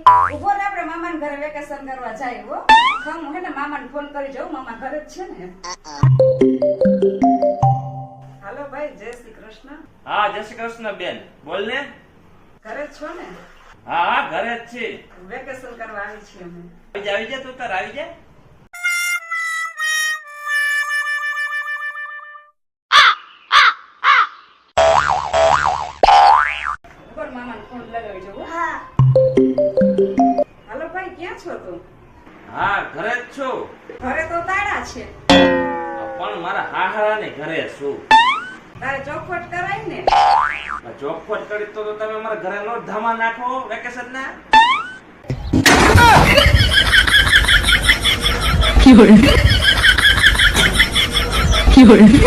ઉભો રે, આપણે મામાના ઘરે વેકેશન કરવા જાય હો. હું હે ને મામાને ફોન કરી જાઉં, મામા ઘરે જ છે ને. હાલો ભાઈ, જય શ્રી કૃષ્ણ. હા, જય શ્રી કૃષ્ણ બેન. બોલ ને. ઘરે જ છો ને? હા હા, ઘરે જ છે. વેકેશન કરવા આવી છીએ અમે. આવી જા તું તાર આવી જા. ઉપર મામાને ફોન લગાવી જાઉં. હા હાલો ભાઈ, ક્યાં છો તું? હા, ઘરે જ છું. ઘરે તો તાળા છે. પણ મારા હાહરાને ઘરે છું. તારે ચોખવટ કરાય ને. ચોખવટ કરી તો તમે મારા ઘરે નો ધામા નાખો વેકેશન ના. Fiore.